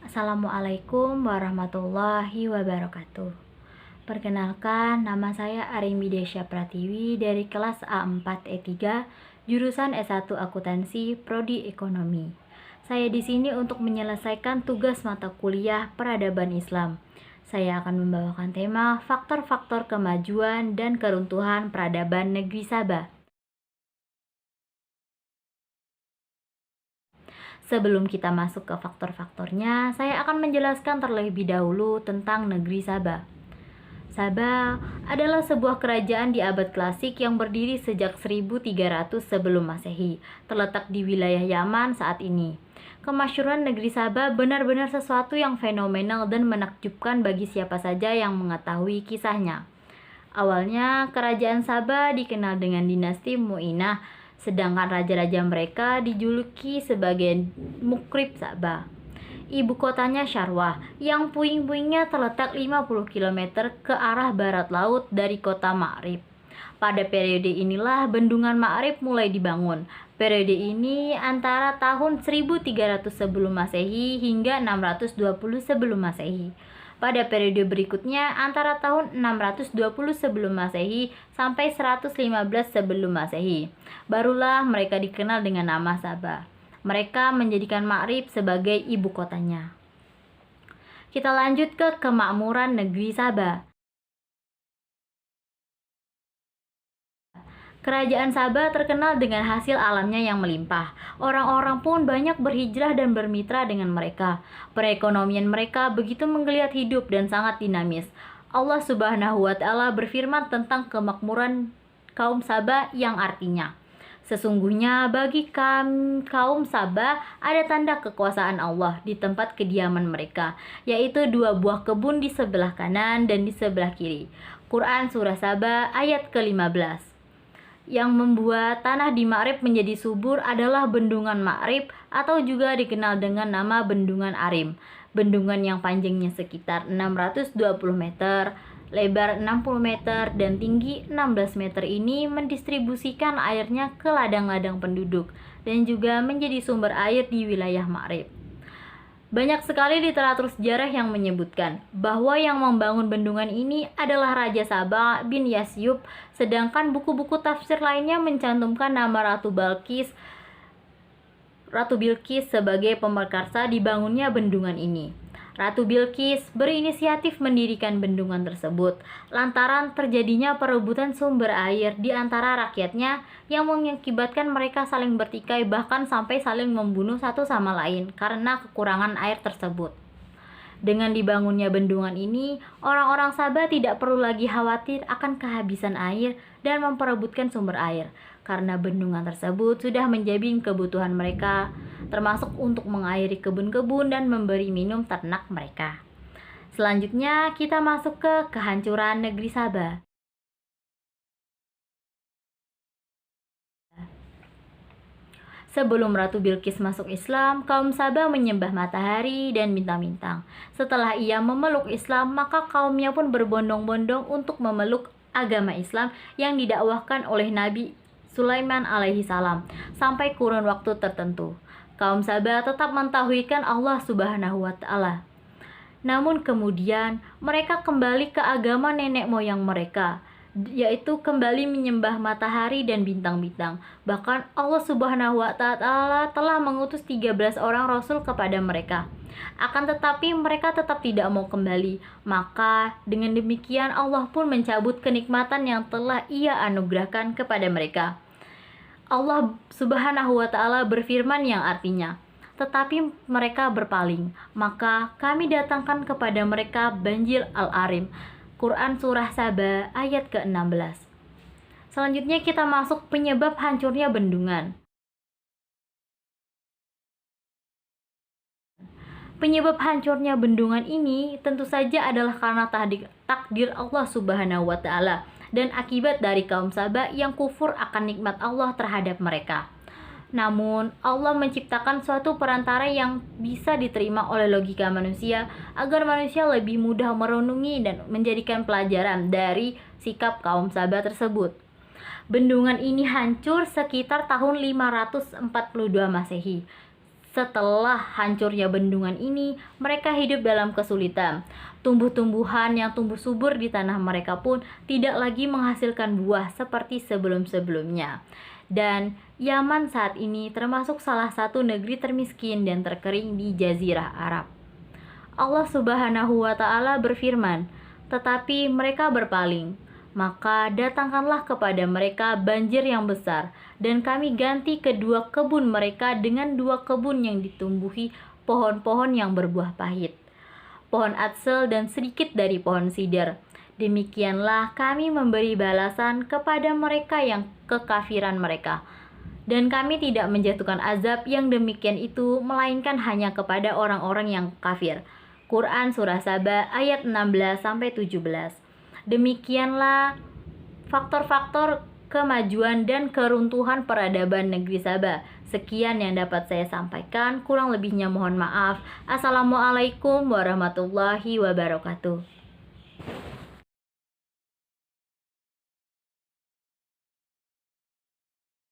Assalamualaikum warahmatullahi wabarakatuh. Perkenalkan, nama saya Arimi Desya Pratiwi dari kelas A4 E3, jurusan S1 Akuntansi, Prodi Ekonomi. Saya di sini untuk menyelesaikan tugas mata kuliah Peradaban Islam. Saya akan membawakan tema faktor-faktor kemajuan dan keruntuhan peradaban negeri Sabah. Sebelum kita masuk ke faktor-faktornya, saya akan menjelaskan terlebih dahulu tentang negeri Sabah. Sabah adalah sebuah kerajaan di abad klasik yang berdiri sejak 1300 sebelum Masehi, terletak di wilayah Yaman saat ini. Kemasyhuran negeri Sabah benar-benar sesuatu yang fenomenal dan menakjubkan bagi siapa saja yang mengetahui kisahnya. Awalnya, kerajaan Sabah dikenal dengan dinasti Mu'inah, sedangkan raja-raja mereka dijuluki sebagai Mukrib Sabah. Ibu kotanya Syarwah, yang puing-puingnya terletak 50 km ke arah barat laut dari kota Ma'rib. Pada periode inilah bendungan Ma'rib mulai dibangun. Periode ini antara tahun 1300 sebelum Masehi hingga 620 sebelum Masehi. Pada periode berikutnya antara tahun 620 sebelum Masehi sampai 115 sebelum Masehi. Barulah mereka dikenal dengan nama Sabah. Mereka menjadikan Ma'rib sebagai ibu kotanya. Kita lanjut ke kemakmuran negeri Sabah. Kerajaan Sabah terkenal dengan hasil alamnya yang melimpah. Orang-orang pun banyak berhijrah dan bermitra dengan mereka. Perekonomian mereka begitu menggeliat hidup dan sangat dinamis. Allah Subhanahu wa Ta'ala berfirman tentang kemakmuran kaum Sabah yang artinya, sesungguhnya bagi kaum Sabah ada tanda kekuasaan Allah di tempat kediaman mereka, yaitu 2 buah kebun di sebelah kanan dan di sebelah kiri. Quran Surah Sabah ayat ke-15. Yang membuat tanah di Ma'rib menjadi subur adalah bendungan Ma'rib atau juga dikenal dengan nama bendungan Arim. Bendungan yang panjangnya sekitar 620 meter, lebar 60 meter, dan tinggi 16 meter ini mendistribusikan airnya ke ladang-ladang penduduk dan juga menjadi sumber air di wilayah Ma'rib. Banyak sekali literatur sejarah yang menyebutkan bahwa yang membangun bendungan ini adalah Raja Sabah bin Yasyub, sedangkan buku-buku tafsir lainnya mencantumkan nama Ratu Bilqis sebagai pemerkarsa dibangunnya bendungan ini. Ratu Bilqis berinisiatif mendirikan bendungan tersebut lantaran terjadinya perebutan sumber air di antara rakyatnya yang mengakibatkan mereka saling bertikai bahkan sampai saling membunuh satu sama lain karena kekurangan air tersebut. Dengan dibangunnya bendungan ini, orang-orang Sabah tidak perlu lagi khawatir akan kehabisan air dan memperebutkan sumber air, karena bendungan tersebut sudah menjamin kebutuhan mereka, termasuk untuk mengairi kebun-kebun dan memberi minum ternak mereka. Selanjutnya, kita masuk ke kehancuran negeri Sabah. Sebelum Ratu Bilqis masuk Islam, kaum Sabah menyembah matahari dan bintang-bintang. Setelah ia memeluk Islam, maka kaumnya pun berbondong-bondong untuk memeluk agama Islam yang didakwahkan oleh Nabi Sulaiman alaihi salam sampai kurun waktu tertentu. Kaum Sabah tetap mentauhidkan Allah Subhanahu wa Ta'ala. Namun kemudian mereka kembali ke agama nenek moyang mereka, yaitu kembali menyembah matahari dan bintang-bintang. Bahkan Allah Subhanahu wa Ta'ala telah mengutus 13 orang rasul kepada mereka. Akan tetapi mereka tetap tidak mau kembali. Maka dengan demikian Allah pun mencabut kenikmatan yang telah Ia anugerahkan kepada mereka. Allah Subhanahu wa Ta'ala berfirman yang artinya, tetapi mereka berpaling, maka kami datangkan kepada mereka banjir Al-Arim. Quran Surah Sabah ayat ke-16. Selanjutnya kita masuk penyebab hancurnya bendungan. Penyebab hancurnya bendungan ini tentu saja adalah karena takdir Allah Subhanahu wa Ta'ala dan akibat dari kaum Sabah yang kufur akan nikmat Allah terhadap mereka. Namun, Allah menciptakan suatu perantara yang bisa diterima oleh logika manusia agar manusia lebih mudah merenungi dan menjadikan pelajaran dari sikap kaum Sabah tersebut. Bendungan ini hancur sekitar tahun 542 Masehi. Setelah hancurnya bendungan ini, mereka hidup dalam kesulitan. Tumbuh-tumbuhan yang tumbuh subur di tanah mereka pun tidak lagi menghasilkan buah seperti sebelum-sebelumnya. Dan Yaman saat ini termasuk salah satu negeri termiskin dan terkering di Jazirah Arab. Allah Subhanahu wa Ta'ala berfirman, "Tetapi mereka berpaling, maka datangkanlah kepada mereka banjir yang besar, dan kami ganti kedua kebun mereka dengan dua kebun yang ditumbuhi pohon-pohon yang berbuah pahit, pohon atsel dan sedikit dari pohon sidar. Demikianlah kami memberi balasan kepada mereka yang kekafiran mereka. Dan kami tidak menjatuhkan azab yang demikian itu, melainkan hanya kepada orang-orang yang kafir." Quran Surah Saba ayat 16-17. Demikianlah faktor-faktor kemajuan dan keruntuhan peradaban negeri Sabah. Sekian yang dapat saya sampaikan, kurang lebihnya mohon maaf. Assalamualaikum warahmatullahi wabarakatuh.